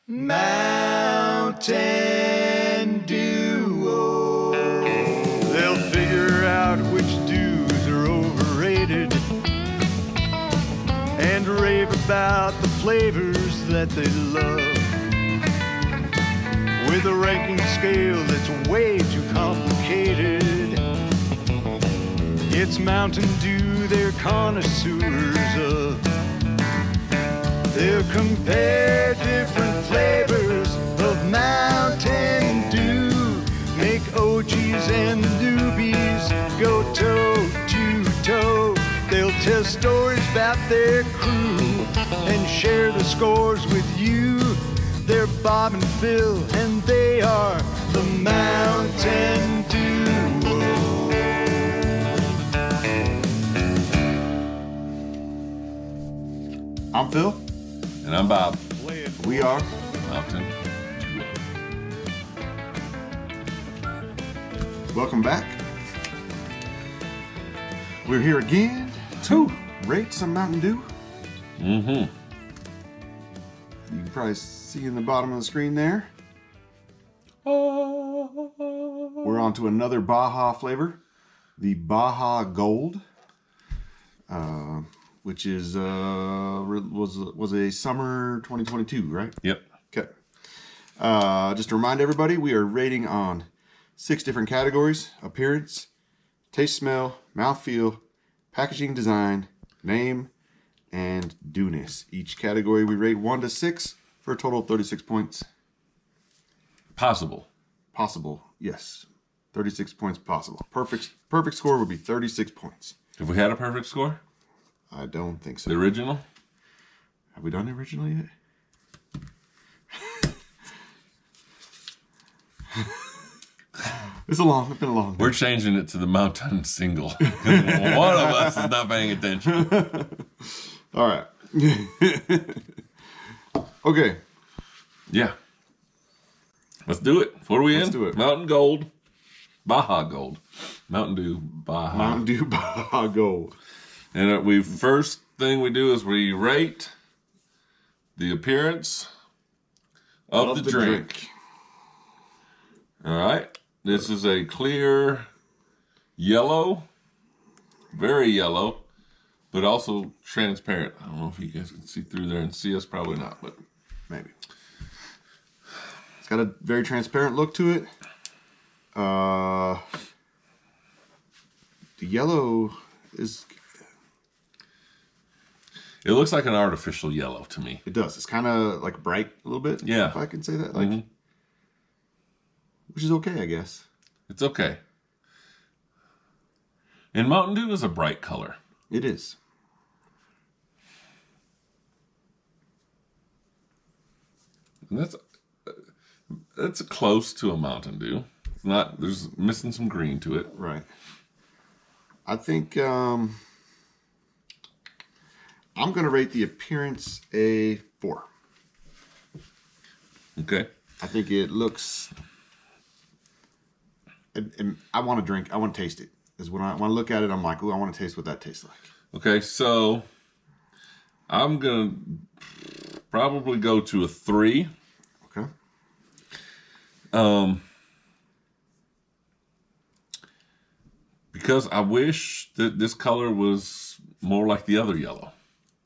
Mountain Dew. They'll figure out which dews are overrated and rave about the flavors that they love. With a ranking scale that's way too complicated. It's Mountain Dew they're connoisseurs of. They'll compare different flavors of Mountain Dew. Make OGs and newbies go toe to toe. They'll tell stories about their crew and share the scores with you. They're Bob and Phil, and they are the Mountain Duo. I'm Phil. And I'm Bob. We are Mountain Duo. Welcome back. We're here again to rate some Mountain Dew. Mm-hmm. You can probably see in the bottom of the screen there. We're on to another Baja flavor, the Baja Gold, which is was a summer 2022, right? Yep. Okay. Just to remind everybody, we are rating on 6 different categories: appearance, taste, smell, mouthfeel, packaging design, name, and dewness. Each category we rate 1 to 6 for a total of 36 points. Possible. Possible, yes. 36 points possible. Perfect score would be 36 points. Have we had a perfect score? I don't think so. The original? Have we done the original yet? It's been a long. We're changing it to the Mountain Single. One of us is not paying attention. All right. Okay. Yeah. Let's do it. What are we Let's in? do it. Mountain Gold. Baja Gold. Mountain Dew Baja. Mountain Dew Baja Gold. And first thing we do is we rate the appearance of the drink. All right. This is a clear yellow, very yellow, but also transparent. I don't know if you guys can see through there and see us. Probably not, but Maybe. It's got a very transparent look to it. The yellow is... it looks like an artificial yellow to me. It does. It's kind of like bright a little bit. Yeah. If I can say that. Like, which is okay, I guess. It's okay. And Mountain Dew is a bright color. It is. And that's close to a Mountain Dew. It's not. There's missing some green to it. Right. I think I'm going to rate the appearance a 4. Okay. I think it looks... And I want to drink. I want to taste it. Is when I want to look at it, I'm like, ooh, I want to taste what that tastes like. Okay, so I'm gonna probably go to a 3. Okay. Because I wish that this color was more like the other yellow.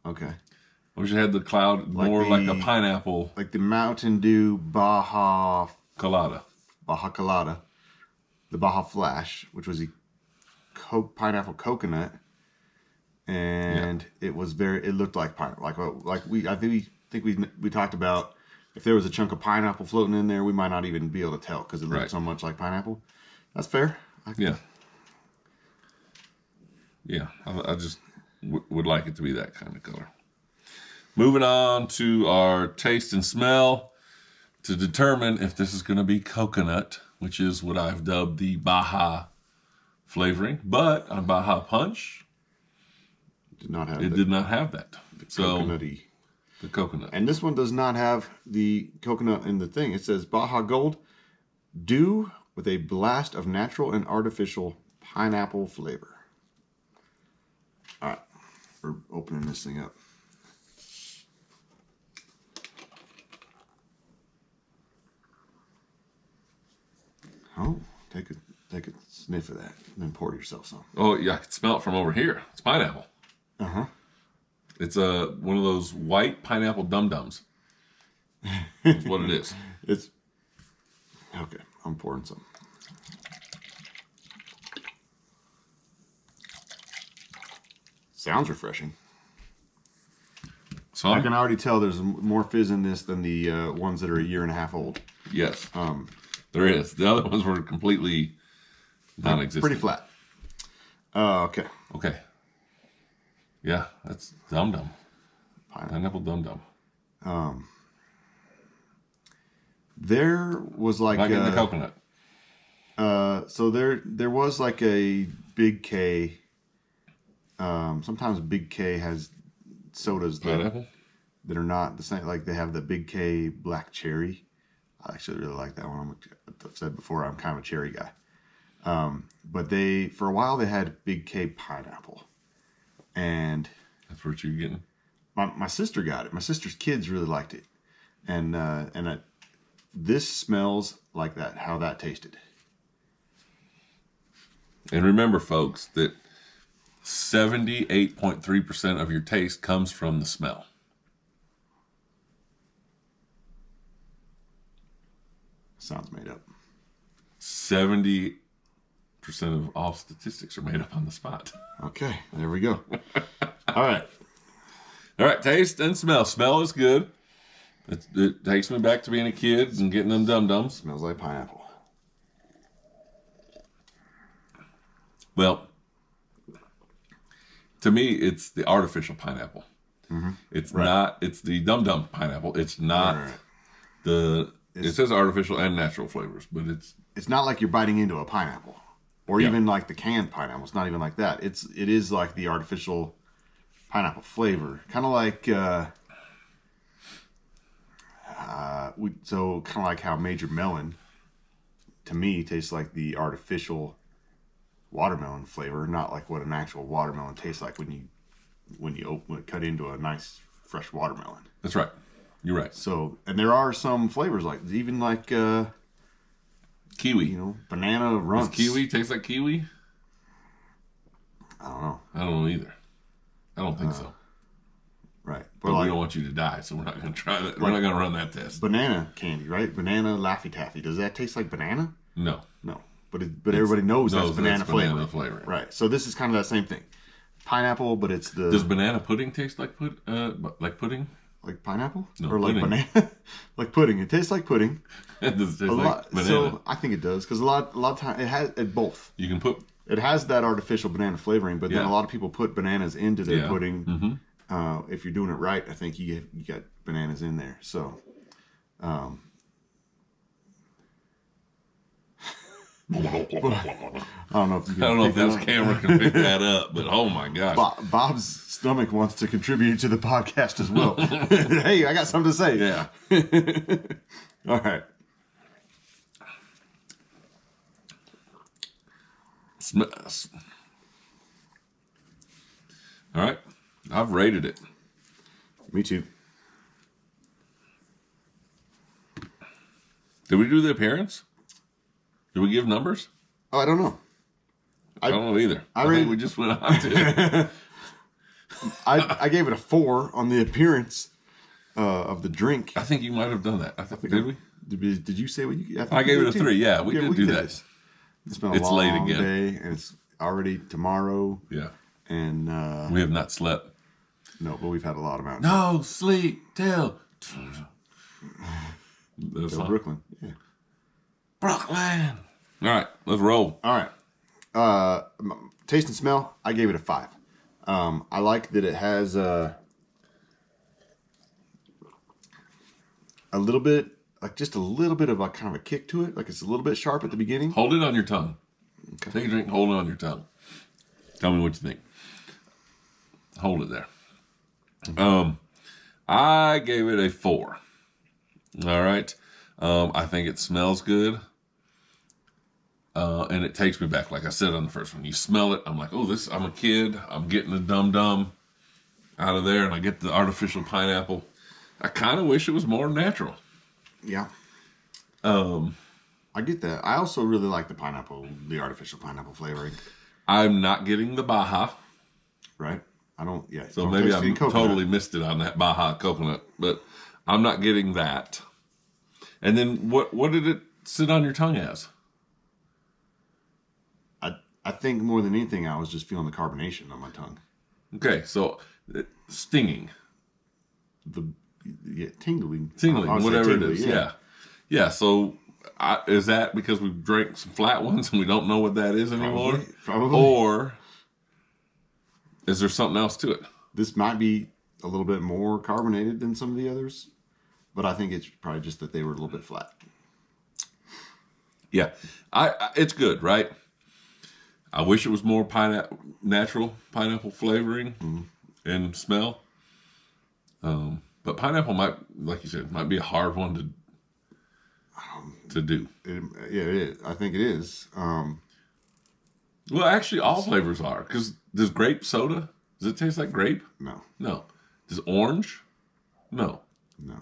Okay. I wish it had the cloud more like a pineapple. Like the Mountain Dew Baja Colada. The Baja Flash, which was a pineapple coconut, and it looked like pineapple. I think we talked about if there was a chunk of pineapple floating in there, we might not even be able to tell because it looked so much like pineapple. That's fair. Yeah. I just would like it to be that kind of color. Moving on to our taste and smell to determine if this is going to be coconut, which is what I've dubbed the Baja flavoring. But on Baja Punch, it did not have that. Coconutty. The coconut. And this one does not have the coconut in the thing. It says Baja Gold, Dew with a blast of natural and artificial pineapple flavor. All right, we're opening this thing up. Oh, take a sniff of that, and then pour yourself some. Oh, yeah, I can smell it from over here. It's pineapple. Uh-huh. It's one of those white pineapple dum-dums. That's what it is. It's okay. I'm pouring some. Sounds refreshing. So I can already tell there's more fizz in this than the ones that are a year and a half old. Yes. There is. The other ones were completely non-existent. Pretty flat. Okay. Okay. Yeah, that's dum-dum. Pineapple dum-dum. There was like Not getting the coconut. So there was like a Big K. Sometimes Big K has sodas that are not the same. Like they have the Big K Black Cherry. I actually really like that one. I've said before, I'm kind of a cherry guy. But for a while they had Big K Pineapple, and that's what you're getting. My sister got it. My sister's kids really liked it, and this smells like that. How that tasted. And remember, folks, that 78.3% of your taste comes from the smell. Sounds made up. 70% of all statistics are made up on the spot. Okay, there we go. All right. All right, taste and smell. Smell is good. It takes me back to being a kid and getting them dum-dums. Smells like pineapple. Well, to me, it's the artificial pineapple. Mm-hmm. It's not. It's the dum-dum pineapple. It's not it says artificial and natural flavors, but it's not like you're biting into a pineapple, or even like the canned pineapple. It's not even like that. It is like the artificial pineapple flavor, kind of like kind of like how Major Melon to me tastes like the artificial watermelon flavor, not like what an actual watermelon tastes like when you cut into a nice fresh watermelon. That's right. You're right. So, and there are some flavors like even like kiwi. Banana runts. Does kiwi taste like kiwi? I don't know. I don't know either. I don't think so. Right. But we don't want you to die, so we're not going to try that. We're not going to run that test. Banana candy, right? Banana Laffy Taffy. Does that taste like banana? No. No. But everybody knows that's banana flavor. flavor. Right. So this is kind of that same thing. Pineapple, but it's the... Does banana pudding taste like pudding? Like pineapple? No, or pudding. Like banana? Like pudding. It tastes like pudding. Does it taste like banana? So I think it does, because a lot of time it has both. You can put... It has that artificial banana flavoring, but then a lot of people put bananas into their pudding. Mm-hmm. If you're doing it right, I think you got bananas in there. So, I don't know if this camera can pick that up, but oh my gosh. Bob's stomach wants to contribute to the podcast as well. Hey, I got something to say. Yeah. All right. All right. I've rated it. Me too. Did we do the appearance? Did we give numbers? Oh, I don't know. I don't know either. I think we just went on to I gave it a 4 on the appearance of the drink. I think you might have done that. Did we? Did you say what you? I gave it a 3. Yeah, we did do that. It's been a long day, and it's already tomorrow. Yeah. And we have not slept. No, but we've had a lot of mountains. No sleep till Brooklyn. Yeah. Brooklyn. All right, let's roll. All right. Taste and smell, I gave it a 5. I like that it has a little bit, like just a little bit of a kind of a kick to it. Like it's a little bit sharp at the beginning. Hold it on your tongue. Okay. Take a drink, hold it on your tongue. Tell me what you think. Hold it there. I gave it a 4. All right. I think it smells good. And it takes me back, like I said on the first one. You smell it, I'm like, oh, I'm a kid. I'm getting the dum-dum out of there, and I get the artificial pineapple. I kind of wish it was more natural. Yeah. I get that. I also really like the artificial pineapple flavoring. I'm not getting the Baja. Right? I don't, yeah. So don't maybe taste any I coconut. totally missed it on that Baja coconut, but I'm not getting that. And then what did it sit on your tongue as? I think more than anything, I was just feeling the carbonation on my tongue. Okay, so stinging. Tingling. Tingling, I would say whatever tingly, it is. Yeah. So is that because we've drank some flat ones and we don't know what that is anymore? Probably. Or is there something else to it? This might be a little bit more carbonated than some of the others, but I think it's probably just that they were a little bit flat. Yeah, it's good, right? I wish it was more natural pineapple flavoring and smell. But pineapple might, like you said, might be a hard one to do. It is. I think it is. Well, actually, all flavors are. Because does grape soda, does it taste like grape? No. No. Does orange? No. No.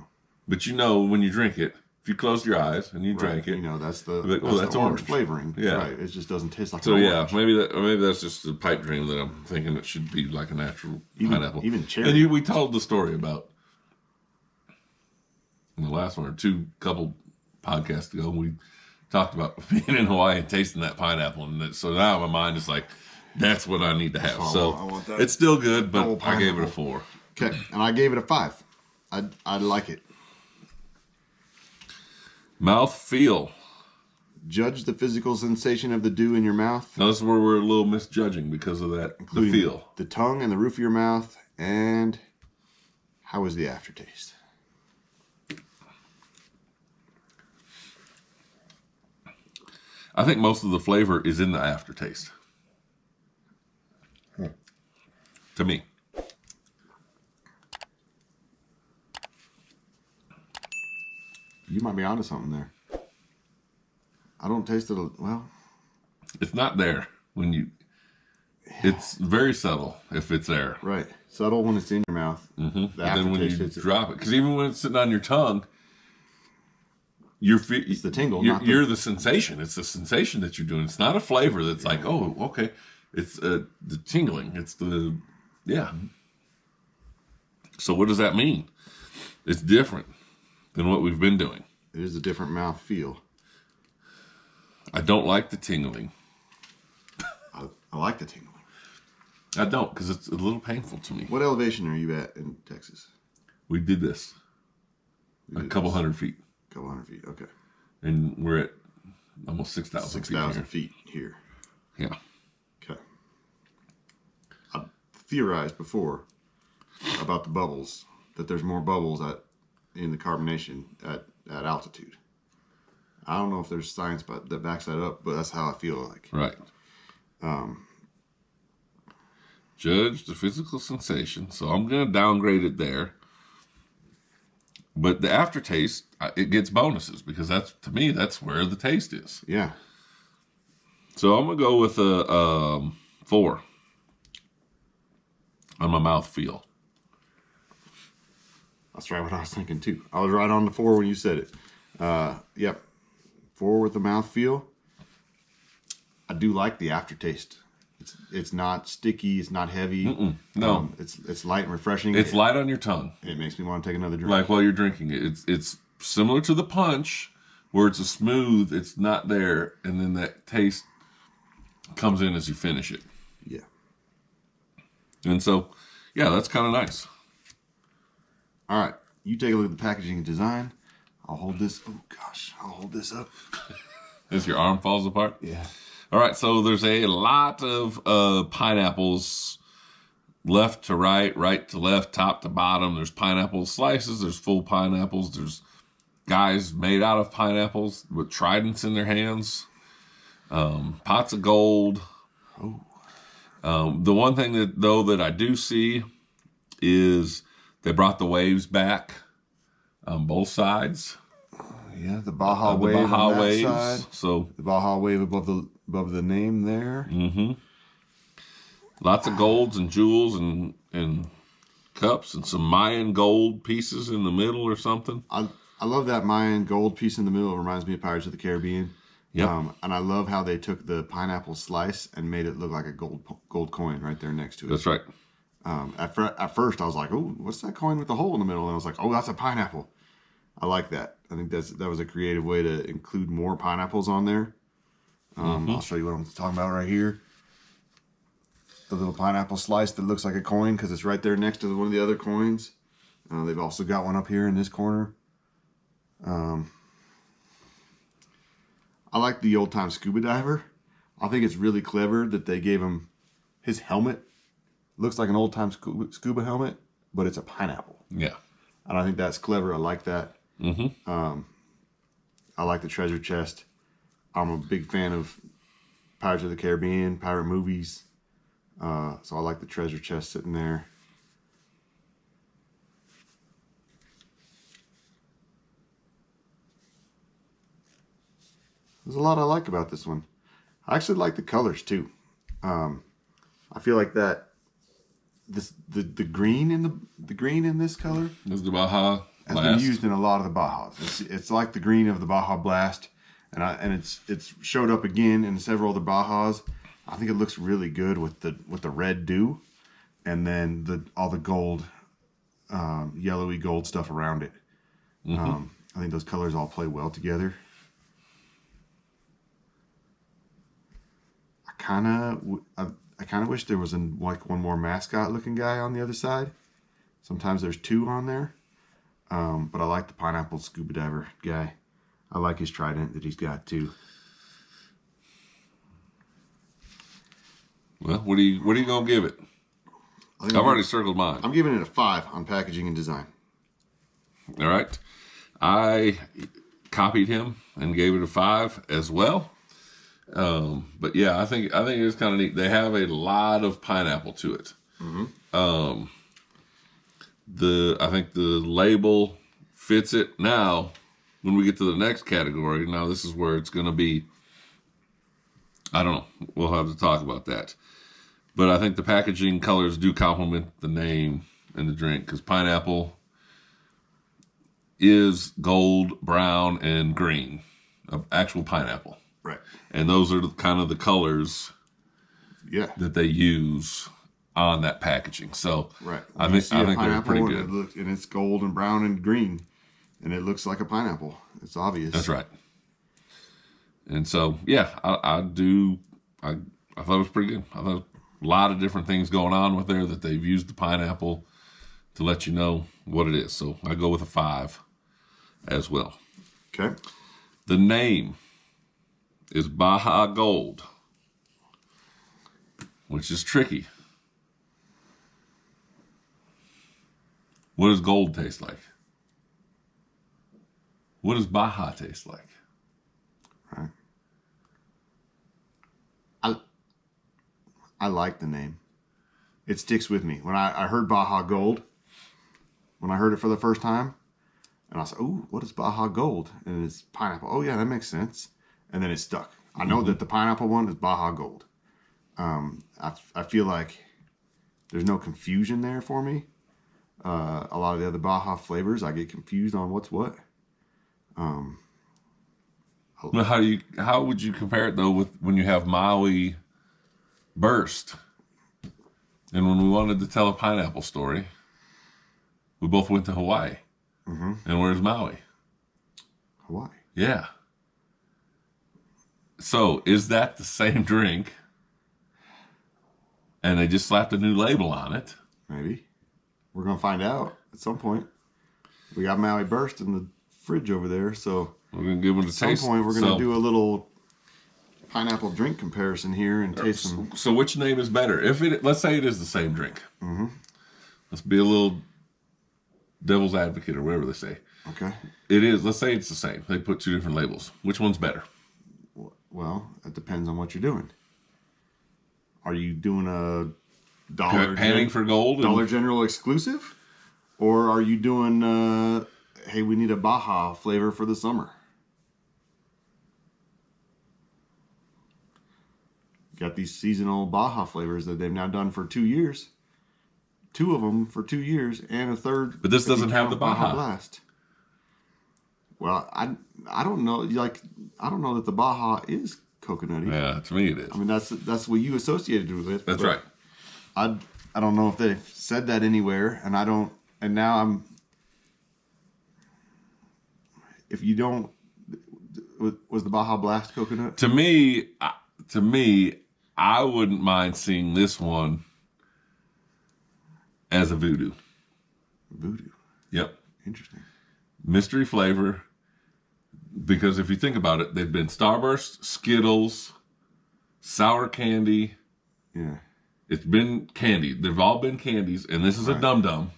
But you know when you drink it, if you closed your eyes and you drank it, You know, that's like, that's the orange orange flavoring. Yeah. Right. It just doesn't taste like so an yeah, orange. maybe that's just a pipe dream that I'm thinking it should be like a natural pineapple. Even cherry. And we told the story about in the last one or couple podcasts ago. We talked about being in Hawaii and tasting that pineapple, and so now my mind is like, that's what I need to have. So I want that it's still good, but whole I gave it a pineapple. 4. Okay, and I gave it a 5. I like it. Mouth feel. Judge the physical sensation of the dew in your mouth, Now this is where we're a little misjudging because of that. The feel. the tongue and the roof of your mouth, and how is the aftertaste? I think most of the flavor is in the aftertaste. To me. You might be onto something there. I don't taste it. Well, It's not there when you. It's very subtle if it's there. right. Subtle when it's in your mouth. Mm-hmm. The But then when aftertaste you hits it. drop it, because even when it's sitting on your tongue, It's the tingle, not the- You're the sensation. It's the sensation that you're doing. It's not a flavor that's like, oh, okay. It's the tingling. It's the yeah. So what does that mean? It's different than what we've been doing. It is a different mouth feel. I don't like the tingling. I like the tingling. I don't, because it's a little painful to me. What elevation are you at in Texas? We did this We a did couple this. 100 feet, A couple hundred feet. Okay. and we're at almost 6,000 feet 6,000 here. feet here. Yeah. Okay. I theorized before about the bubbles, that there's more bubbles in the carbonation at altitude. I don't know if there's science that backs that up, but that's how I feel like. Right. Judge the physical sensation. So I'm going to downgrade it there. But the aftertaste, it gets bonuses because to me, that's where the taste is. Yeah. So I'm going to go with a 4 on my mouth feel. That's right what I was thinking too. I was right on the 4 when you said it. Yep. 4 with the mouth feel. I do like the aftertaste. It's not sticky. It's not heavy. No. It's light and refreshing. It's light on your tongue. It makes me want to take another drink. Like while you're drinking it. It's similar to the punch where it's a smooth, it's not there, and then that taste comes in as you finish it. Yeah. And so, yeah, that's kind of nice. All right. You take a look at the packaging and design. I'll hold this. Oh, gosh. I'll hold this up. As your arm falls apart? Yeah. All right, so there's a lot of pineapples left to right, right to left, top to bottom. There's pineapple slices. There's full pineapples. There's guys made out of pineapples with tridents in their hands. Pots of gold. The one thing that I do see is they brought the waves back on both sides. Yeah, the Baja The wave Baja on that waves. side. So The Baja wave above the name there. lots of golds and jewels and cups and some Mayan gold pieces in the middle or something. I love that Mayan gold piece in the middle. It reminds me of Pirates of the Caribbean. Yep. And I love how they took the pineapple slice and made it look like a gold coin right there next to it. That's right. At first, I was like, "Oh, what's that coin with the hole in the middle?" And I was like, "Oh, that's a pineapple." I like that. I think that was a creative way to include more pineapples on there. I'll show you what I'm talking about right here. The little pineapple slice that looks like a coin because it's right there next to one of the other coins. They've also got one up here in this corner. I like the old-time scuba diver. I think it's really clever that they gave him his helmet. Looks like an old-time scuba helmet, but it's a pineapple. Yeah. And I think that's clever. I like that. Mm-hmm. I like the treasure chest. I'm a big fan of Pirates of the Caribbean, pirate movies. So I like the treasure chest sitting there. There's a lot I like about this one. I actually like the colors too. I feel like that the green in this color This is the Baja has been used in a lot of the Bajas. It's like the green of the Baja Blast, and it's showed up again in several of the Bajas. I think it looks really good with the red dew, and then all the gold, yellowy gold stuff around it. I think those colors all play well together. I kind of wish there was one more mascot looking guy on the other side. Sometimes there's two on there. But I like the pineapple scuba diver guy. I like his trident that he's got too. Well, what are you gonna give it? I've already circled mine. I'm giving it a 5 on packaging and design. All right. I copied him and gave it a 5 as well. But yeah, I think it's kind of neat. They have a lot of pineapple to it. I think the label fits it. Now, when we get to the next category, now this is where it's going to be, I don't know. We'll have to talk about that. But I think the packaging colors do complement the name and the drink, because pineapple is gold, brown, and green of actual pineapple. Right. And those are kind of the colors that they use on that packaging. So right. I think they're pretty good. And it's gold and brown and green, and it looks like a pineapple. It's obvious. That's right. And so, yeah, I thought it was pretty good. I thought a lot of different things going on with there that they've used the pineapple to let you know what it is. So I go with a 5 as well. Okay. The name is Baja Gold, which is tricky. What does gold taste like? What does Baja taste like? Right. I like the name. It sticks with me. When I heard Baja Gold, when I heard it for the first time, and I said, "Ooh, what is Baja Gold?" And it's pineapple. Oh yeah, that makes sense. And then it stuck. I know that the pineapple one is Baja Gold. I feel like there's no confusion there for me. A lot of the other Baja flavors, I get confused on what's what. Well, how would you compare it though with when you have Maui Burst, and when we wanted to tell a pineapple story, we both went to Hawaii. And where's Maui? Hawaii. Yeah. So is that the same drink? And they just slapped a new label on it? Maybe. We're gonna find out at some point. We got Maui Burst in the fridge over there, so we're gonna give it a taste. At some point, we're gonna do a little pineapple drink comparison here and taste some. So, which name is better? Let's say it is the same drink. Let's be a little devil's advocate or whatever they say. Okay. It is. Let's say it's the same. They put 2 different labels. Which one's better? Well, it depends on what you're doing. Are you doing a panning for gold, Dollar General exclusive, or are you doing? Hey, we need a Baja flavor for the summer. Got these seasonal Baja flavors that they've now done for 2 years. 2 of them for 2 years, and a third. But this doesn't have the Baja Blast. Well, I don't know. Like, I don't know that the Baja is coconutty. Yeah, to me it is. I mean, that's what you associated with it. That's right. I don't know if they've said that anywhere, and I don't. And now I'm. If you don't, was the Baja Blast coconut? To me, I wouldn't mind seeing this one as a voodoo. Voodoo. Yep. Interesting. Mystery flavor. Because if you think about it, they've been Starburst, Skittles, sour candy. Yeah. It's been candy. They've all been candies, and this is a dum-dum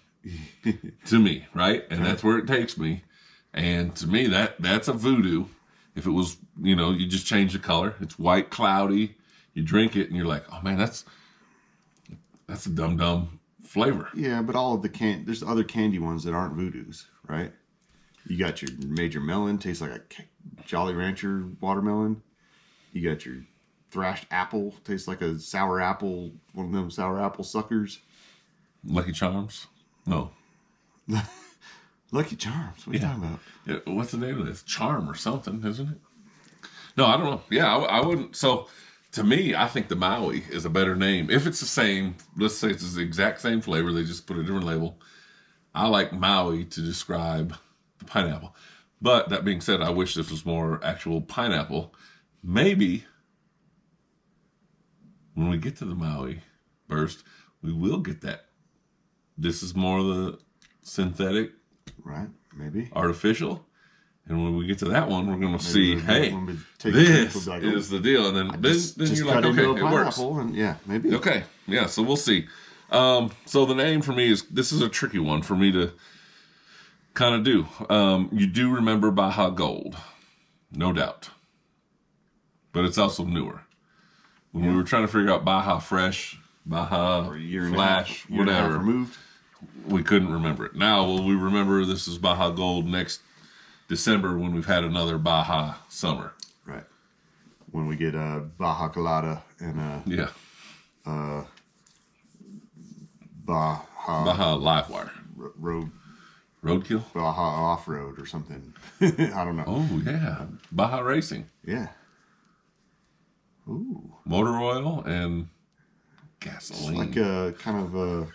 to me, right? And that's where it takes me. And to me, that's a voodoo. If it was, you just change the color. It's white, cloudy. You drink it, and you're like, oh, man, that's a dum-dum flavor. Yeah, but all of the there's other candy ones that aren't voodoos, right? You got your Major Melon, tastes like a Jolly Rancher watermelon. You got your Thrashed Apple, tastes like a sour apple, one of them sour apple suckers. Lucky Charms? No. Lucky Charms? What are you talking about? Yeah, what's the name of this? Charm or something, isn't it? No, I don't know. Yeah, I wouldn't. So, to me, I think the Maui is a better name. If it's the same, let's say it's the exact same flavor, they just put a different label. I like Maui to describe the pineapple. But that being said, I wish this was more actual pineapple. Maybe when we get to the Maui burst, we will get that. This is more the synthetic, right? Maybe artificial. And when we get to that one, we're going to see, hey, this is the deal. And then you're like, okay, it works. And yeah, maybe. Okay, yeah, so we'll see. So the name for me this is a tricky one for me to kind of do. You do remember Baja Gold, no doubt. But it's also newer. When we were trying to figure out Baja Fresh, Baja Flash, whatever, we couldn't remember it. Now, will we remember this is Baja Gold next December when we've had another Baja summer? Right. When we get Baja Colada and Baja Livewire. Roadkill? Baja Off-Road or something. I don't know. Oh, yeah. Baja Racing. Yeah. Ooh. Motor oil and gasoline. It's like a kind of a,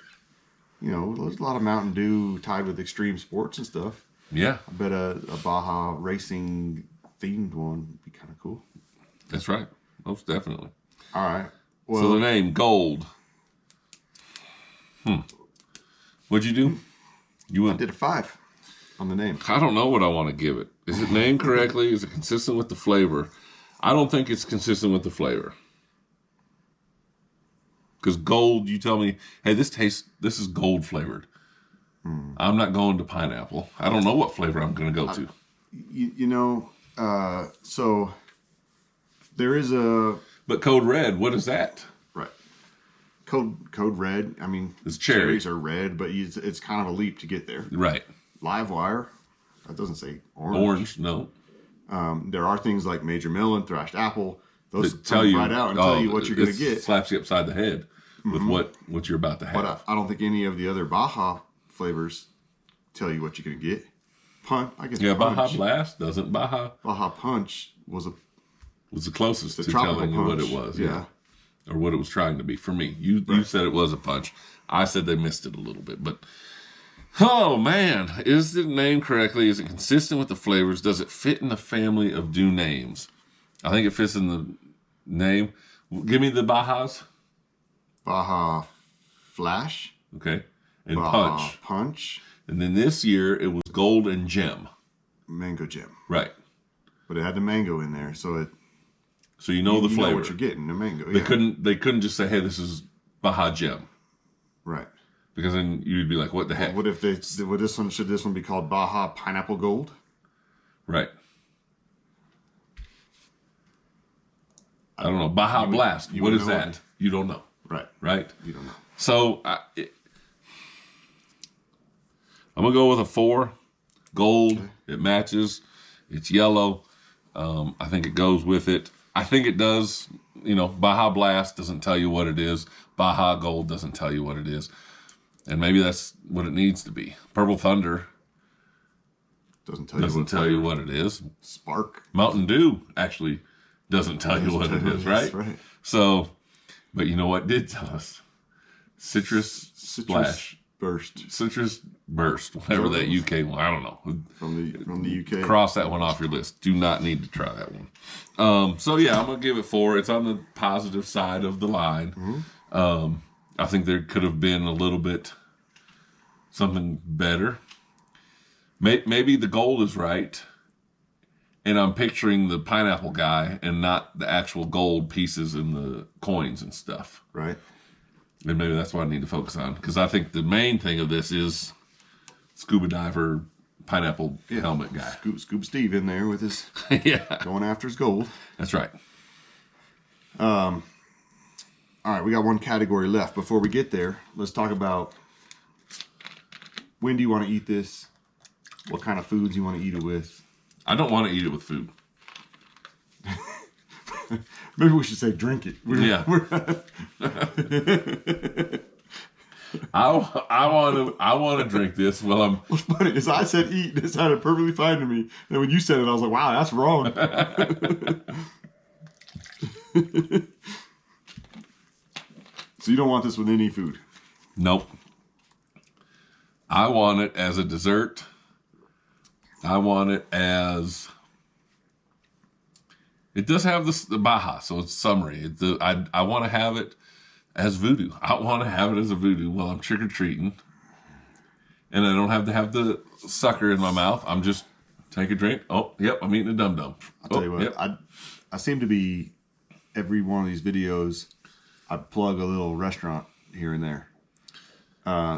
there's a lot of Mountain Dew tied with extreme sports and stuff. Yeah. I bet a Baja Racing themed one would be kind of cool. That's right. Most definitely. All right. Well, so the name, Gold. What'd you do? I did a 5 on the name. I don't know what I want to give it. Is it named correctly? Is it consistent with the flavor? I don't think it's consistent with the flavor. Because gold, you tell me, hey, this is gold flavored. I'm not going to pineapple. I don't know what flavor I'm going to go to. So there is a... But Code Red, what is that? Right. Code Red, I mean, it's cherries are red, but it's kind of a leap to get there. Right. Livewire, that doesn't say orange. Orange, no. There are things like Major Melon, Thrashed Apple. Those tell you right out and tell you what you're going to get. Slaps you upside the head with what you're about to have. But I don't think any of the other Baja flavors tell you what you're going to get. I guess. Yeah, Baja Blast doesn't. Baja Punch was the closest to telling you what it was. Yeah. Or what it was trying to be for me. You said it was a punch. I said they missed it a little bit, but. Oh, man. Is it named correctly? Is it consistent with the flavors? Does it fit in the family of Dew names? I think it fits in the name. Give me the Bajas. Baja Flash. Okay. And Baja Punch. And then this year, it was Gold and Gem. Mango Gem. Right. But it had the mango in there, so you know the flavor. You know what you're getting, the mango. They couldn't just say, hey, this is Baja Gem. Right. Because then you'd be like, what the heck? What if should this one be called Baja Pineapple Gold? Right. I don't know. Baja Blast. What is that? You don't know. Right. Right? You don't know. So, I'm going to go with a 4. Gold. Okay. It matches. It's yellow. I think it goes with it. I think it does. Baja Blast doesn't tell you what it is. Baja Gold doesn't tell you what it is. And maybe that's what it needs to be. Purple Thunder Doesn't tell you Doesn't tell you what it is. Spark. Mountain Dew actually doesn't tell you what it is, right? Right. So, but you know what did tell us? Citrus Splash. Burst. Citrus Burst, whatever that UK one. I don't know. From the UK. Cross that one off your list. Do not need to try that one. So yeah, I'm gonna give it 4. It's on the positive side of the line. I think there could have been a little bit something better. Maybe the gold is right, and I'm picturing the pineapple guy and not the actual gold pieces in the coins and stuff. Right. And maybe that's what I need to focus on, because I think the main thing of this is scuba diver pineapple helmet guy. Scuba Steve in there with his going after his gold. That's right. All right, we got one category left. Before we get there, let's talk about when do you want to eat this? What kind of foods you want to eat it with? I don't want to eat it with food. Maybe we should say drink it. I want to drink this while I'm. What's funny is I said eat, and it sounded perfectly fine to me. And when you said it, I was like, wow, that's wrong. So you don't want this with any food? Nope. I want it as a dessert. I want it as. It does have the Baja, so it's summery. I want to have it as voodoo. I want to have it as a voodoo while I'm trick-or-treating. And I don't have to have the sucker in my mouth. I'm just take a drink. Oh, yep, I'm eating a dum-dum. I'll tell you what, yep. I seem to be, every one of these videos, I plug a little restaurant here and there.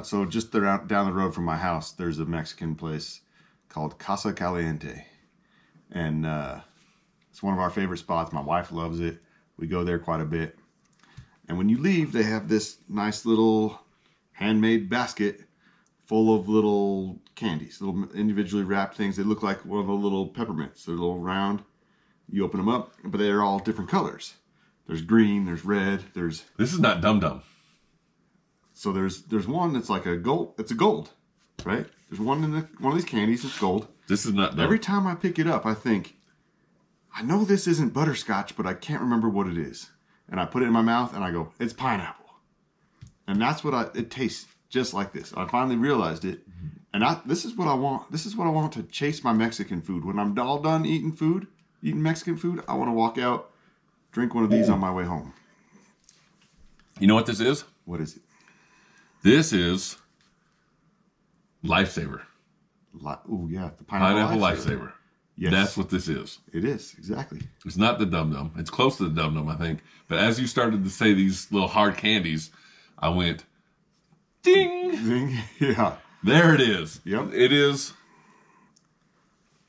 So just down the road from my house, there's a Mexican place called Casa Caliente. And it's one of our favorite spots. My wife loves it. We go there quite a bit. And when you leave, they have this nice little handmade basket full of little candies, little individually wrapped things. They look like one of the little peppermints. They're a little round. You open them up, but they're all different colors. There's green, there's red, there's... This is not Dum Dum. So there's one that's like a gold. It's a gold, right? There's one in one of these candies that's gold. This is not Dum. Every time I pick it up, I think, I know this isn't butterscotch, but I can't remember what it is. And I put it in my mouth and I go, it's pineapple. And that's what it tastes just like this. I finally realized it. And this is what I want. This is what I want to chase my Mexican food. When I'm all done eating Mexican food, I want to walk out, drink one of these on my way home. You know what this is? What is it? This is Lifesaver. Oh, yeah. The Pineapple Lifesaver. Yes. That's what this is. It is, exactly. It's not the Dum Dum. It's close to the Dum Dum, I think. But as you started to say these little hard candies, I went, ding! Ding. Yeah. There it is. Yep. It is.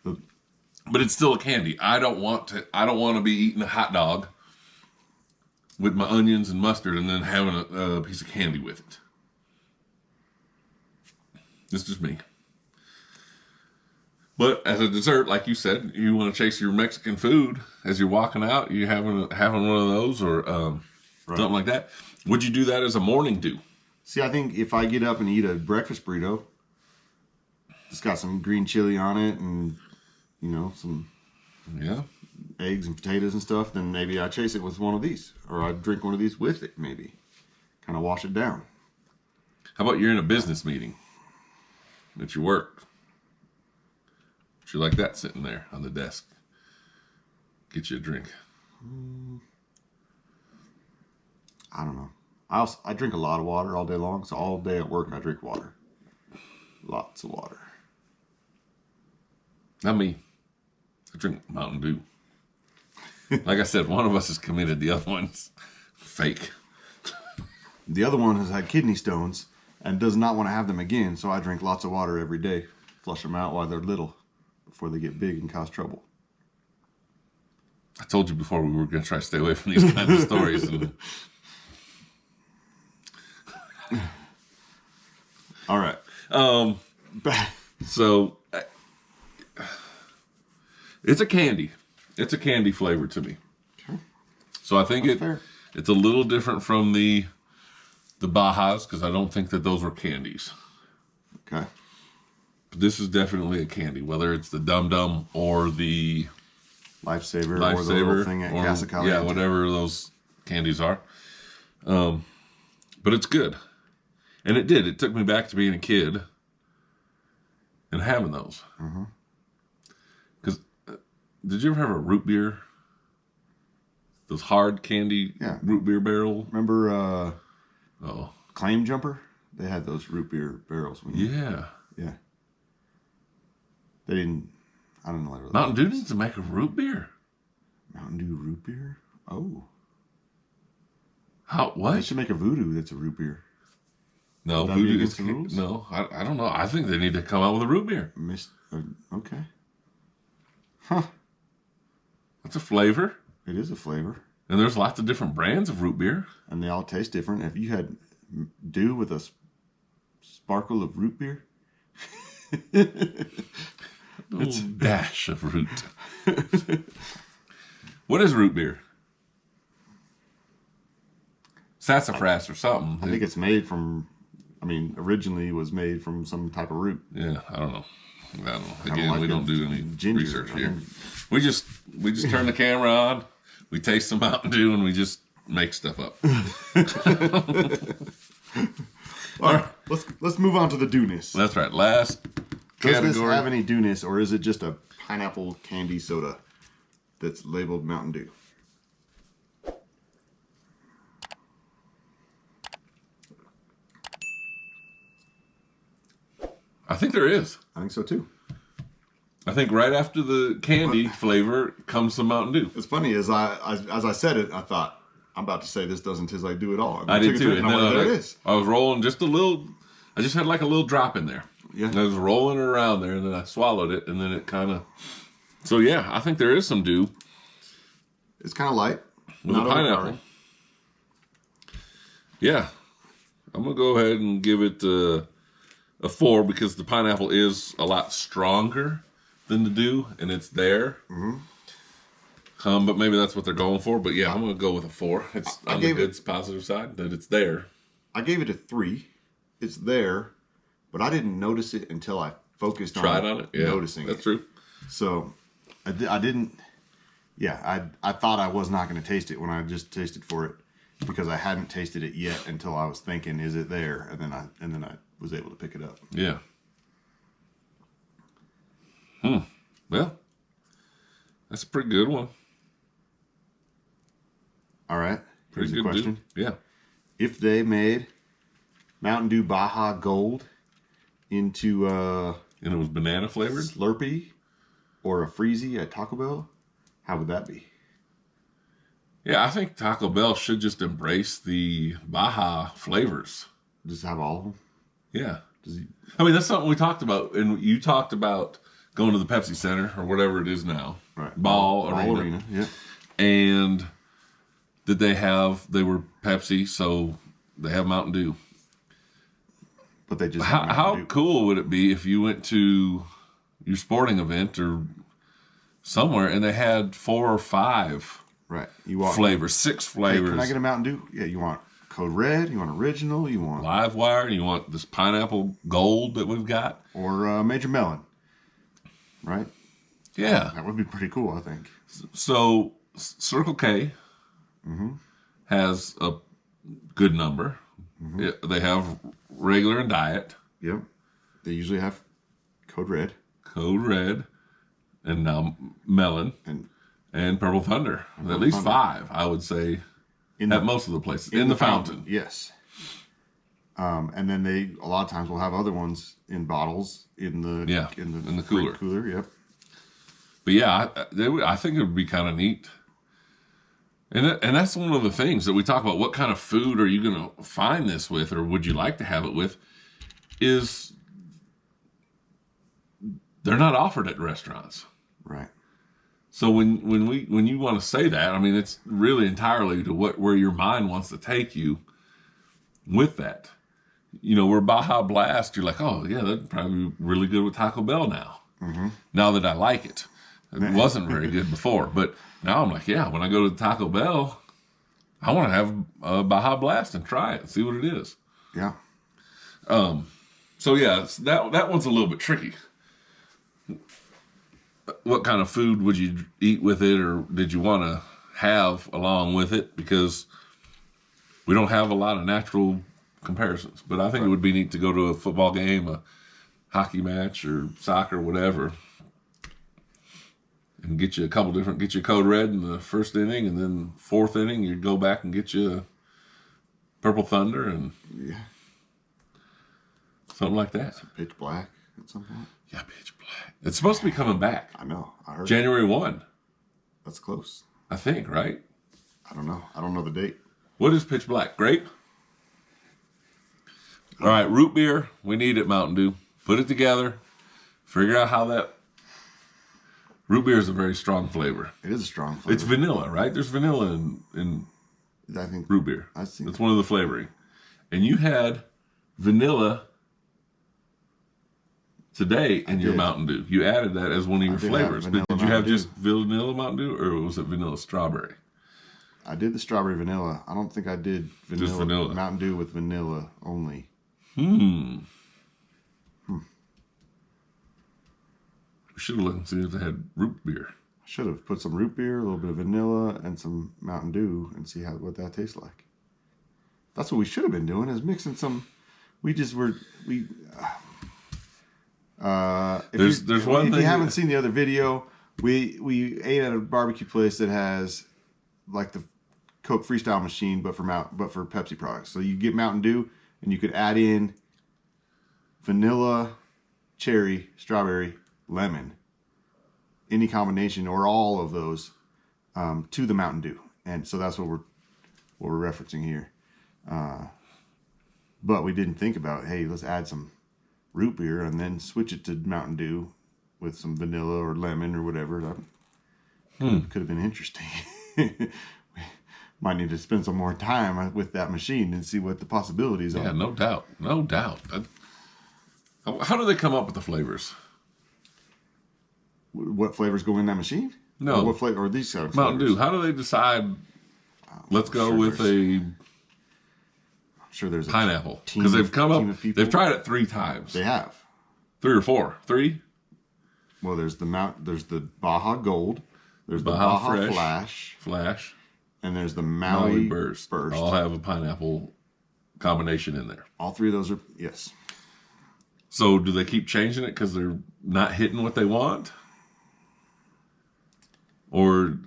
But it's still a candy. I don't want to be eating a hot dog with my onions and mustard and then having a piece of candy with it. It's just me. But as a dessert, like you said, you want to chase your Mexican food as you're walking out. You having one of those or something like that. Would you do that as a morning dew? See, I think if I get up and eat a breakfast burrito, it's got some green chili on it and, some eggs and potatoes and stuff, then maybe I chase it with one of these. Or I drink one of these with it, maybe. Kind of wash it down. How about you're in a business meeting at your work? Would you like that sitting there on the desk? Get you a drink. I don't know. I drink a lot of water all day long, so all day at work I drink water. Lots of water. Not me. I drink Mountain Dew. Like I said, one of us is committed. The other one's fake. The other one has had kidney stones and does not want to have them again, so I drink lots of water every day. Flush them out while they're little before they get big and cause trouble. I told you before we were going to try to stay away from these kinds of stories. And... All right. So it's a candy. It's a candy flavor to me. Okay. So I think it's a little different from the Bajas because I don't think that those were candies. Okay. this is definitely a candy, whether it's the Dum Dum or the Lifesaver or the little thing at Casa Caliente. Yeah, whatever those candies are. But it's good. And it did. It took me back to being a kid and having those. Because did you ever have a root beer? Those hard candy root beer barrel? Remember Claim Jumper? They had those root beer barrels. Yeah. They didn't, I don't know. Mountain Dew needs to make a root beer. Mountain Dew root beer? Oh. What? They should make a Voodoo that's a root beer. No, Would that be Voodoo against is the rules? no. I don't know. I think they need to come out with a root beer. Okay. That's a flavor, It is a flavor. and there's lots of different brands of root beer. And they all taste different. If you had Dew with a sparkle of root beer, It's a dash of root. What is root beer? Sassafras or something. I think it's made from, originally was made from some type of root. Yeah, I don't know. Again, like we don't do any ginger, research here. We just turn the camera on, we taste some Mountain Dew, and we just make stuff up. All right, let's move on to the Dewness. That's right. Last Does category. this have any Dewness, or is it just a pineapple candy soda that's labeled Mountain Dew? I think there is. I think so too. I think right after the candy flavor comes some Mountain Dew. It's funny, as I said it, I thought, I'm about to say this doesn't taste like Dew at all. I did too. And there it is. I was rolling just a little. I just had like a little drop in there. Yeah. And I was rolling it around there, and then I swallowed it, and then it kind of. So yeah, I think there is some Dew It's kind of light. with a pineapple. overpowering. Yeah, I'm gonna go ahead and give it a 4 because the pineapple is a lot stronger than the Dew, and it's there. But maybe that's what they're going for. But yeah, I'm gonna go with a 4. It's on the good positive side that it's there. I gave it a 3. It's there, but I didn't notice it until I focused Tried on it. Yeah, noticing that's it. true. So I didn't. Yeah, I thought I was not going to taste it when I just tasted for it because I hadn't tasted it yet until I was thinking, is it there? And then I was able to pick it up. Yeah. Well, that's a pretty good one. All right. Here's Pretty a good question: Dew. Yeah. If they made Mountain Dew Baja Gold into And it was banana flavored. Slurpee or a Freezy at Taco Bell, how would that be? Yeah, I think Taco Bell should just embrace the Baja flavors. Just have all of them? Yeah. Does he, I mean, that's something we talked about. And you talked about going to the Pepsi Center or whatever it is now. right. Ball Arena. Yeah. And did they were Pepsi, so they have Mountain Dew. But they just have How Mountain Dew. cool would it be if you went to your sporting event or somewhere and they had 4 or 5 Right. You want flavors, 6 Hey, flavors? can I get a Mountain Dew? Yeah, you want Code Red, you want Original, you want Live wire, you want this pineapple gold that we've got? or Major Melon. Right? Yeah. That would be pretty cool, I think. So Circle K has a good number. They have regular and diet, Yep. They usually have Code Red Code Red, and now Melon and Purple Thunder. At least 5, I would say, in at most of the places. In the fountain. Yes. And then they a lot of times will have other ones in bottles in the cooler. Cooler, yep. But yeah, I think it would be kind of neat. And that's one of the things that we talk about. What kind of food are you going to find this with, or would you like to have it with? Is they're not offered at restaurants. Right. So when you want to say that, I mean, it's really entirely to where your mind wants to take you with that. You know, where Baja Blast, you're like, oh yeah, that'd probably be really good with Taco Bell now. Now that I like it. It wasn't very good before, but now I'm like, yeah, when I go to Taco Bell, I want to have a Baja Blast and try it and see what it is. Yeah. So So yeah, that one's a little bit tricky. What kind of food would you eat with it, or did you want to have along with it? Because we don't have a lot of natural comparisons. But I think it would be neat to go to a football game, a hockey match, or soccer, whatever, and get you Code Red in the first inning, and then fourth inning you go back and get you a Purple Thunder and something like that. Pitch Black at some point. Yeah, Pitch Black. It's supposed to be coming back. I know. I heard January 1. That's close. I think, right? I don't know. I don't know the date. What is Pitch Black? Grape? All right, root beer. We need it, Mountain Dew. Put it together. Figure out how that... Root beer is a very strong flavor. It is a strong flavor. It's vanilla, right? There's vanilla in I think root beer. I see. That's one of the flavoring. And you had vanilla today in your Mountain Dew. You added that as one of your flavors. But did you have just vanilla Mountain Dew, or was it vanilla strawberry? I did the strawberry vanilla. I don't think I did vanilla. Just vanilla. Mountain Dew with vanilla only. We should have looked and seen if they had root beer. I should have put some root beer, a little bit of vanilla, and some Mountain Dew, and see what that tastes like. That's what we should have been doing, is mixing some. There's one thing. If you haven't seen the other video, we ate at a barbecue place that has like the Coke Freestyle machine, but for Pepsi products. So you get Mountain Dew, and you could add in vanilla, cherry, strawberry, lemon, any combination or all of those to the Mountain Dew, and so that's what we're referencing here. But we didn't think about, hey, let's add some root beer and then switch it to Mountain Dew with some vanilla or lemon or whatever. That could have been interesting. We might need to spend some more time with that machine and see what the possibilities are. Yeah, no doubt. How do they come up with the flavors? What flavors go in that machine? No. Or what flavor? Or these kind of Mountain flavors? Dew. How do they decide? Let's go with a I'm sure there's pineapple, team because they've of- come team up. of people. They've tried it 3 times. They have. 3 or 4. 3. Well, there's the Baja Gold, there's the Baja Baja Flash, and there's the Maui Maui Burst. Burst. All have a pineapple combination in there. All 3 of those are, yes. So do they keep changing it because they're not hitting what they want? Or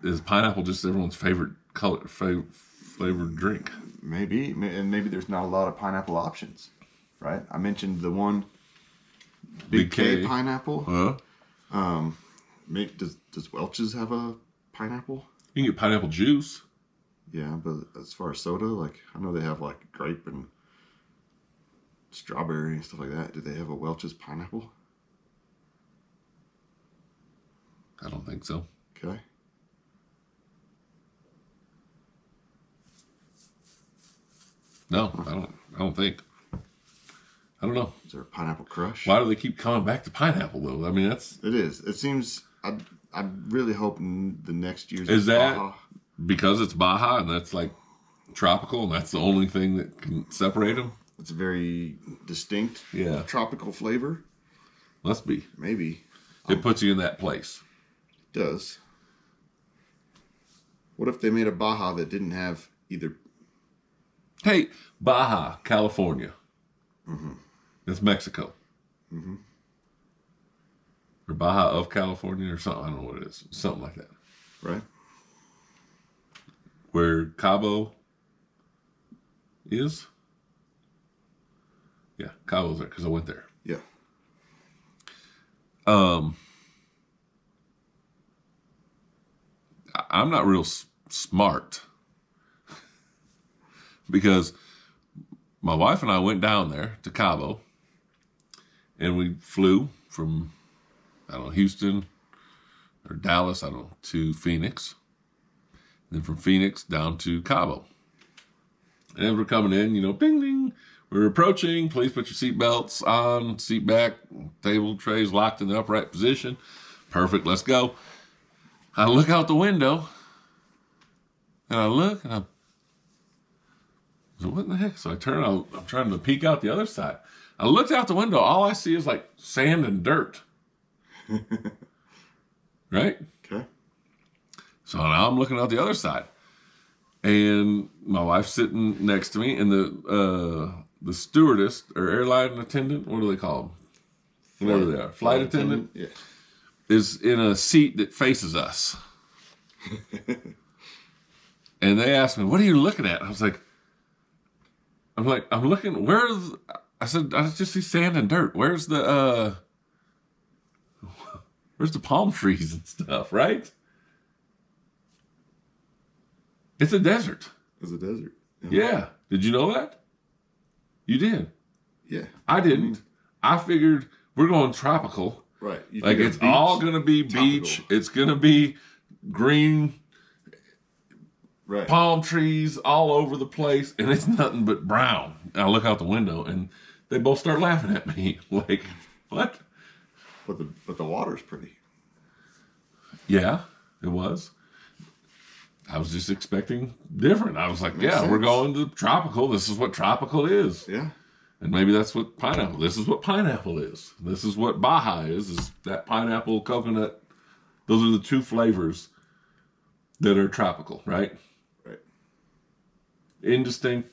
is pineapple just everyone's favorite flavored drink? Maybe, and maybe there's not a lot of pineapple options, right? I mentioned the one Big K pineapple. Huh? Does Welch's have a pineapple? You can get pineapple juice. Yeah, but as far as soda, like I know they have like grape and strawberry and stuff like that. Do they have a Welch's pineapple? I don't think so. Okay. No, I don't think. I don't know. Is there a pineapple crush? Why do they keep coming back to pineapple though? I mean, It is. It seems. I'm really hoping the next year's is that Baja. Because it's Baja and that's like tropical and that's the only thing that can separate them. It's a very distinct, tropical flavor. Must be. Maybe It puts you in that place. it does. What if they made a Baja that didn't have either? Hey, Baja, California. It's Mexico. Or Baja of California or something. I don't know what it is. Something like that. Right. Where Cabo is. Yeah, Cabo's there because I went there. Yeah. I'm not real smart because my wife and I went down there to Cabo and we flew from, I don't know, Houston or Dallas, I don't know, to Phoenix. Then from Phoenix down to Cabo. And as we're coming in, ding, ding, we're approaching. Please put your seatbelts on, seat back, table trays locked in the upright position. Perfect, let's go. I look out the window, and I look, and so what in the heck? So I turn, I'm trying to peek out the other side. I looked out the window. All I see is like sand and dirt. Right? Okay. So now I'm looking out the other side. And my wife's sitting next to me, and the stewardess or airline attendant, what do they call them? Whatever they are. Flight attendant? Yeah. Is in a seat that faces us. And they asked me, "What are you looking at?" I was like, I'm looking, I said, I just see sand and dirt. Where's the palm trees and stuff, right? It's a desert. It's a desert. Yeah. Did you know that? You did. Yeah. I didn't. I figured we're going tropical. Right. You Like it's beach, all going to be beach. tropical. It's going to be green Right. palm trees all over the place. And it's nothing but brown. And I look out the window and they both start laughing at me. Like, what? But the water's pretty. Yeah, it was. I was just expecting different. I was like, Makes we're sense. going to tropical. This is what tropical is. Yeah. And maybe that's what pineapple. This is what pineapple is. This is what Baja is that pineapple, coconut. Those are the two flavors that are tropical, right? Right. Indistinct.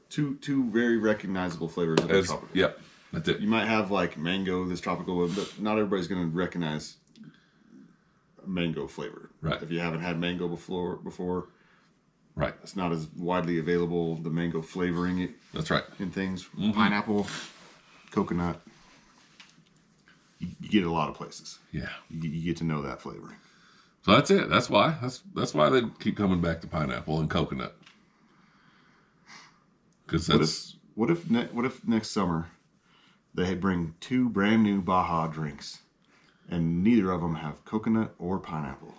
Two very recognizable flavors of As, tropical. yep, that's it. You might have like mango, this tropical, but not everybody's going to recognize a mango flavor. Right. If you haven't had mango before, Right. it's not as widely available. The mango flavoring That's right. in things, pineapple, coconut. You get it a lot of places. Yeah. You get to know that flavoring. So that's it. That's why. That's why they keep coming back to pineapple and coconut. Because that's What if next summer they bring 2 brand new Baja drinks, and neither of them have coconut or pineapple?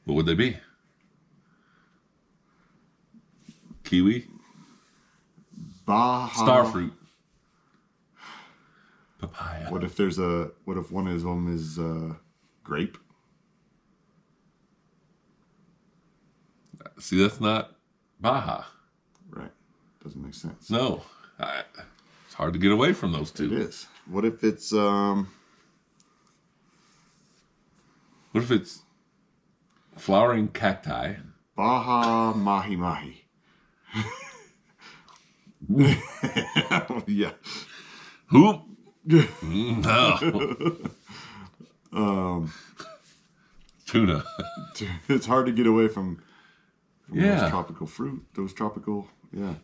what would they be? Kiwi, Baja starfruit, papaya. What if one of them is grape? See, that's not Baja. Right. Doesn't make sense. No, it's hard to get away from those It two. is. What if it's What if it's flowering cacti? Baja Mahi Mahi? Yeah. Who? No. Tuna. It's hard to get away from Yeah. those tropical fruit. Those tropical, yeah.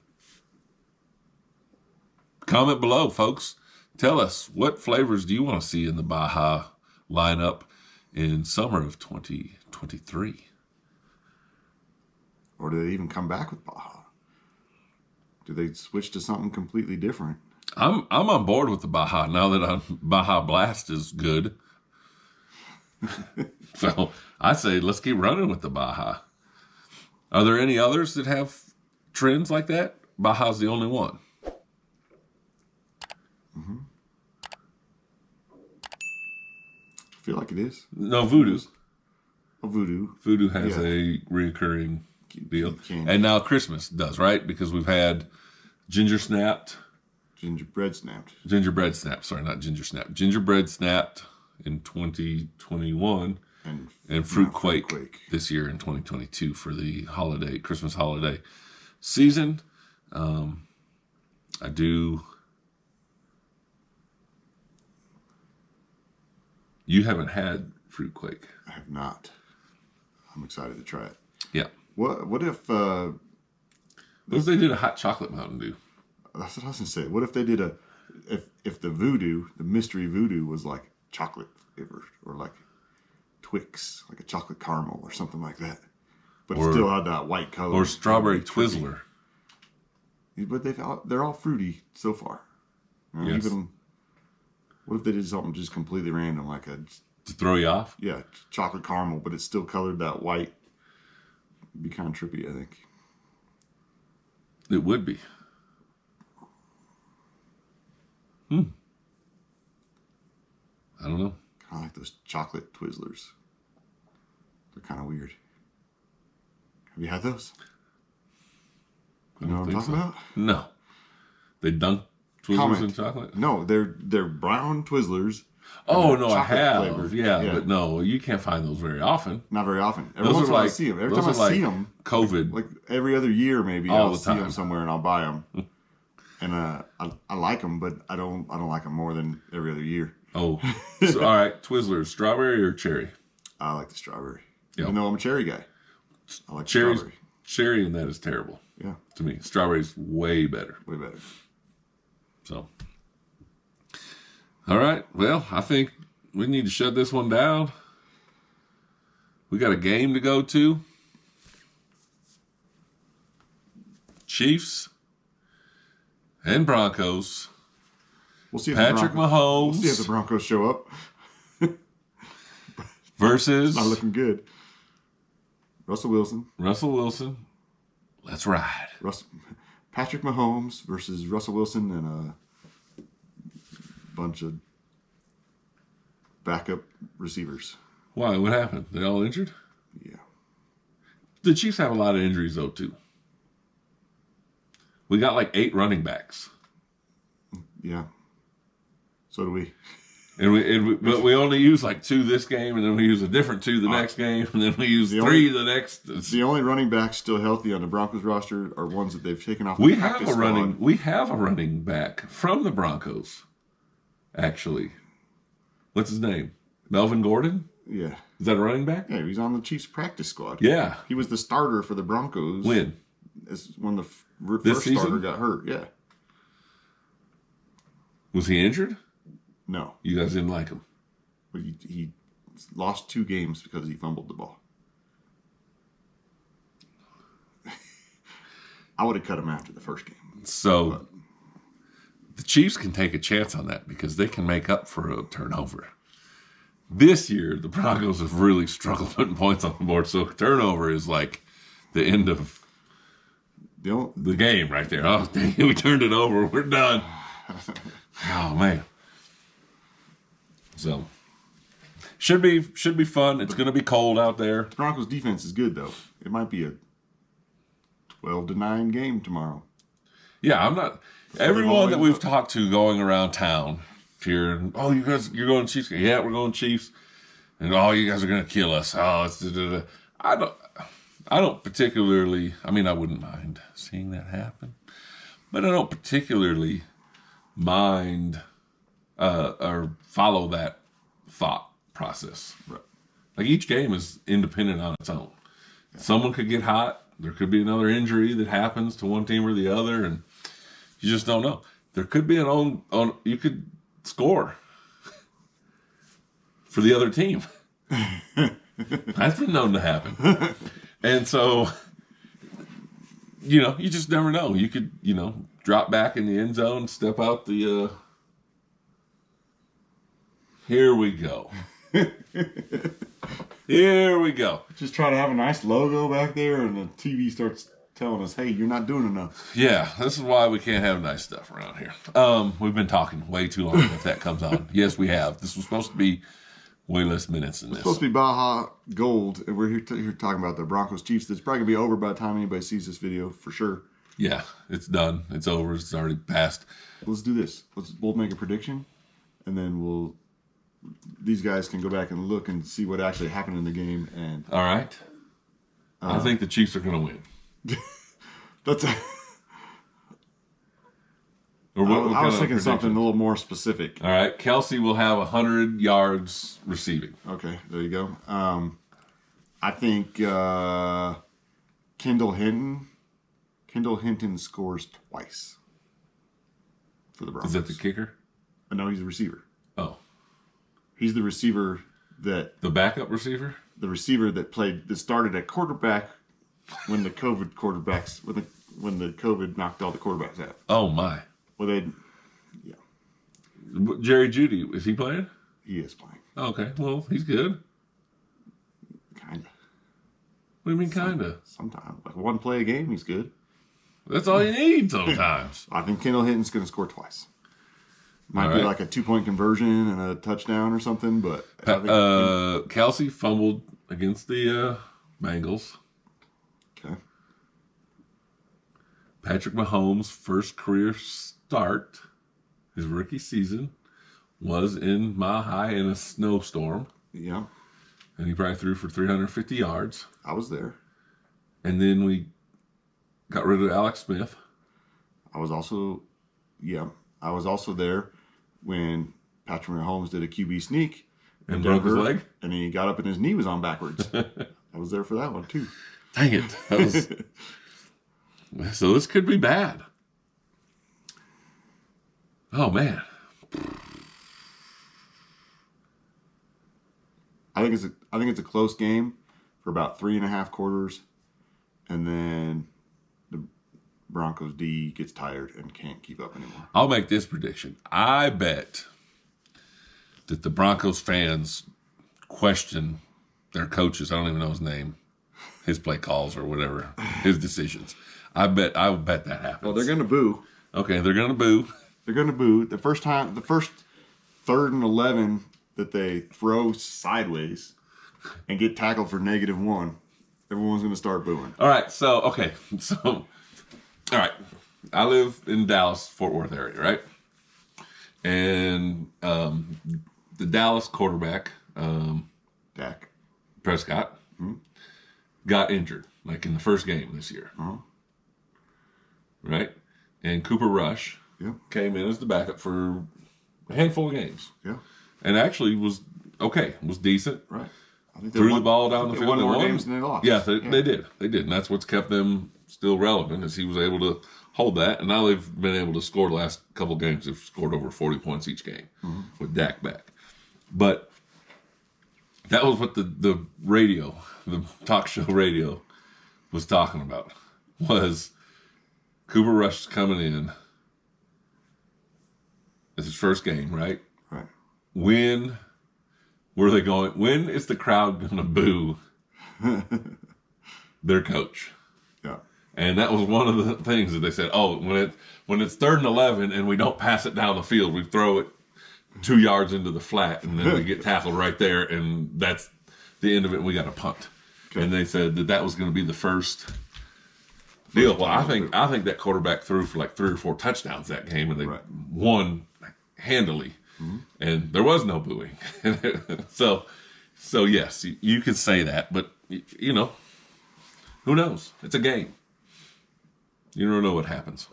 Comment below, folks. Tell us, what flavors do you want to see in the Baja lineup in summer of 2023? Or do they even come back with Baja? Do they switch to something completely different? I'm on board with the Baja now that Baja Blast is good. So I say let's keep running with the Baja. Are there any others that have trends like that? Baja's the only one. I feel like it is. No, Voodoo's. A voodoo. Voodoo has Yeah. a reoccurring deal. Candy. And now Christmas does, right? Because we've had gingerbread snapped, Gingerbread snapped. sorry, not ginger snap. Gingerbread snapped in 2021 and fruit now quake this year in 2022 for the holiday, Christmas holiday season. I do. You haven't had fruit quake. I have not. I'm excited to try it. Yeah. What if What if they did a hot chocolate Mountain Dew? that's what I was gonna say. What if they did if the voodoo, the mystery voodoo was like chocolate flavored or like Twix, like a chocolate caramel or something like that. But Or- it still had that white color. Or strawberry Trippy. Twizzler? But they're all fruity so far. You know, Yes. Even what if they did something just completely random, like a To throw you off? chocolate caramel, but it's still colored that white? It'd be kind of trippy, I think. It would be. I don't know. Kind of like those chocolate Twizzlers. They're kind of weird. Have you had those? You know what I'm talking about? No. They dunk Twizzlers comment. and chocolate? No, they're brown Twizzlers. Oh, no, I chocolate have. flavored. Yeah, but no, you can't find those very often. Not very often. Every Those once are in a while I like, see them. Every those time I are see like them, COVID. like every other year maybe, All I'll the see them time. somewhere and I'll buy them. And I like them, but I don't like them more than every other year. Oh, so, all right. Twizzlers, strawberry or cherry? I like the strawberry, Yep. even though I'm a cherry guy. I like Cherry's, strawberry. cherry and that is terrible. Yeah, To me, strawberry's way better. way better. So, all right. Well, I think we need to shut this one down. We got a game to go to. Chiefs and Broncos. We'll see if Patrick Mahomes We'll see if the Broncos show up. versus Not looking good. Russell Wilson. Let's ride. Patrick Mahomes versus Russell Wilson and a bunch of backup receivers. Why? What happened? They all injured? Yeah. The Chiefs have a lot of injuries, though, too. We got like 8 running backs. Yeah. So do we. But we only use like 2 this game, and then we use a different 2 the next game, and then we use 3 the next. The only running backs still healthy on the Broncos roster are ones that they've taken off. We have a running back from the Broncos. Actually, what's his name? Melvin Gordon. Yeah. Is that a running back? Yeah, he's on the Chiefs practice squad. Yeah. He was the starter for the Broncos. When? When the This first season? starter got hurt. Yeah. Was he injured? No. You guys didn't like him. But he lost 2 games because he fumbled the ball. I would have cut him after the first game. So the Chiefs can take a chance on that because they can make up for a turnover. This year, the Broncos have really struggled putting points on the board, so a turnover is like the end of the game right there. Oh, dang, we turned it over. We're done. Oh, man. So, should be fun. It's going to be cold out there. Broncos defense is good, though. It might be a 12-9 game tomorrow. Yeah, I'm not. Everyone that we've talked to going around town here, oh, you're going Chiefs. Yeah, we're going Chiefs. And oh, you guys are going to kill us. Oh, it's I don't particularly. I mean, I wouldn't mind seeing that happen, but I don't particularly mind or follow that thought process. Right. Like each game is independent on its own. Yeah. Someone could get hot. There could be another injury that happens to one team or the other, and you just don't know. There could be you could score for the other team. That's been known to happen. And so, you just never know. You could, drop back in the end zone, step out the, here we go. Here we go. Just try to have a nice logo back there, and the TV starts telling us, hey, you're not doing enough. Yeah, this is why we can't have nice stuff around here. We've been talking way too long if that comes on. Yes, we have. This was supposed to be way less minutes than this. It's supposed to be Baja Gold, and we're here talking about the Broncos Chiefs. It's probably going to be over by the time anybody sees this video, for sure. Yeah, it's done. It's over. It's already passed. Let's do this. We'll make a prediction, and then these guys can go back and look and see what actually happened in the game. And all right. I think the Chiefs are going to win. That's I was thinking something a little more specific. All right, Kelsey will have 100 yards receiving. Okay, there you go. I think Kendall Hinton scores twice for the Broncos. Is that the kicker? No, he's a receiver. Oh, he's the receiver the backup receiver. The receiver that started at quarterback when the COVID quarterbacks when the COVID knocked all the quarterbacks out. Oh my. Well, Jerry Jeudy, is he playing? He is playing. Okay, well, he's good. Kinda. What do you mean, kinda? Sometimes, like one play a game, he's good. That's all you need sometimes. I think Kendall Hinton's going to score twice. Might be like a 2-point conversion and a touchdown or something, but I think Kelsey fumbled against the Bengals. Okay. Patrick Mahomes' first career start his rookie season was in Mile High in a snowstorm. Yeah. And he probably threw for 350 yards. I was there. And then we got rid of Alex Smith. I was also there when Patrick Mahomes did a QB sneak. And broke his leg? And he got up and his knee was on backwards. I was there for that one, too. Dang it. That was... So this could be bad. Oh, man. I think it's a close game for about 3.5 quarters, and then the Broncos D gets tired and can't keep up anymore. I'll make this prediction. I bet that the Broncos fans question their coaches. I don't even know his name, his play calls or whatever, his decisions. I will bet that happens. Well, they're going to boo. Okay, they're going to boo. They're going to boo. The first 3rd and 11 that they throw sideways and get tackled for -1, everyone's going to start booing. All right, all right. I live in Dallas, Fort Worth area, right? And the Dallas quarterback, Dak Prescott, got injured, like in the first game this year. Uh-huh. Right? And Cooper Rush came in as the backup for a handful of games. Yeah. And actually was okay, was decent. Right. I think Threw the ball down the field. They won more games than they lost. Yeah, they did. They did. And that's what's kept them still relevant, is he was able to hold that. And now they've been able to score the last couple of games. They've scored over 40 points each game with Dak back. But that was what the radio, the talk show radio, was talking about, was Cooper Rush coming in. It's his first game, right? Right. When were they going? When is the crowd going to boo their coach? Yeah. And that was one of the things that they said. Oh, when it's 3rd and 11 and we don't pass it down the field, we throw it 2 yards into the flat, and then we get tackled right there, and that's the end of it. And we got a punt. Okay. And they said that was going to be the first deal. Well, I think that quarterback threw for like 3 or 4 touchdowns that game, and they won handily. Mm-hmm. And there was no booing. so yes, you could say that, but you know, who knows? It's a game. You don't know what happens.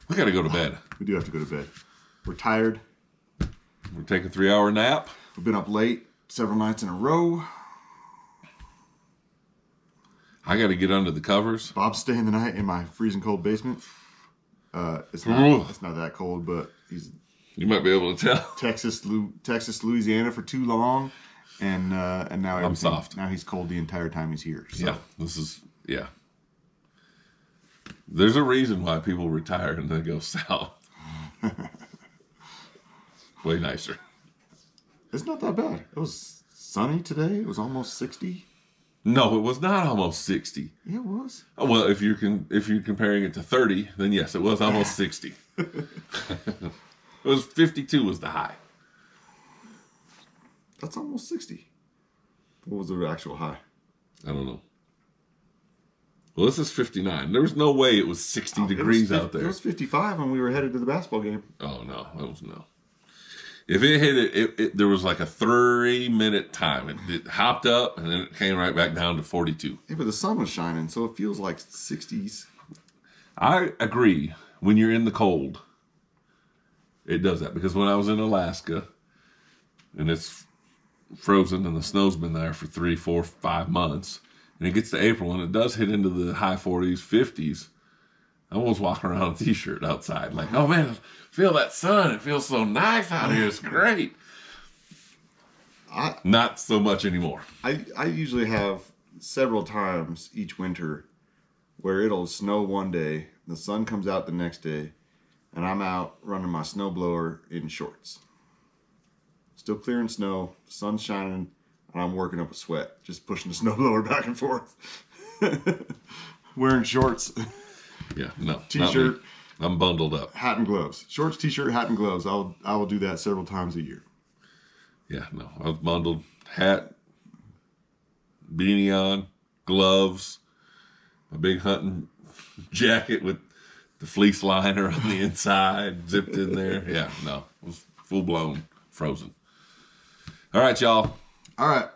We got to go to bed. We do have to go to bed. We're tired. We're taking a 3-hour nap. We've been up late several nights in a row. I got to get under the covers. Bob's staying the night in my freezing cold basement. It's not that cold, but you might be able to tell. Texas, Louisiana for too long, and now I'm soft. Now he's cold the entire time he's here. So. Yeah, There's a reason why people retire and they go south. Way nicer. It's not that bad. It was sunny today. It was almost 60. No, it was not almost 60. Yeah, it was. Oh, well, if you're comparing it to 30, then yes, it was almost 60. It was 52 was the high. That's almost 60. What was the actual high? I don't know. Well, this is 59. There was no way it was 60 degrees out there. It was 55 when we were headed to the basketball game. Oh, no. It was no. If it hit it, there was like a 3-minute time. It hopped up, and then it came right back down to 42. Yeah, but the sun was shining, so it feels like 60s. I agree. When you're in the cold, it does that. Because when I was in Alaska, and it's frozen, and the snow's been there for 3, 4, 5 months, and it gets to April, and it does hit into the high 40s, 50s, I almost walk around in a t-shirt outside. Like, oh, man, feel that sun. It feels so nice out here. It's great. Not so much anymore. I usually have several times each winter where it'll snow one day, the sun comes out the next day, and I'm out running my snowblower in shorts. Still clearing snow, the sun's shining, and I'm working up a sweat, just pushing the snowblower back and forth. Wearing shorts. Yeah, no. T-shirt. I'm bundled up. Hat and gloves. Shorts, t-shirt, hat and gloves. I will do that several times a year. Yeah, no. I was bundled. Hat, beanie on, gloves, a big hunting jacket with the fleece liner on the inside, zipped in there. Yeah, no, it was full blown frozen. All right, y'all. All right.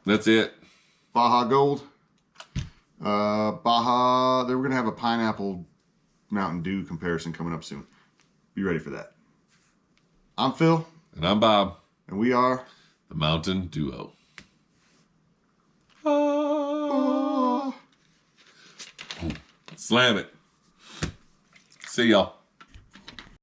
That's it. Baja Gold. Baja, we're going to have a pineapple Mountain Dew comparison coming up soon. Be ready for that. I'm Phil. And I'm Bob. And we are the Mountain Duo. Slam it. See y'all.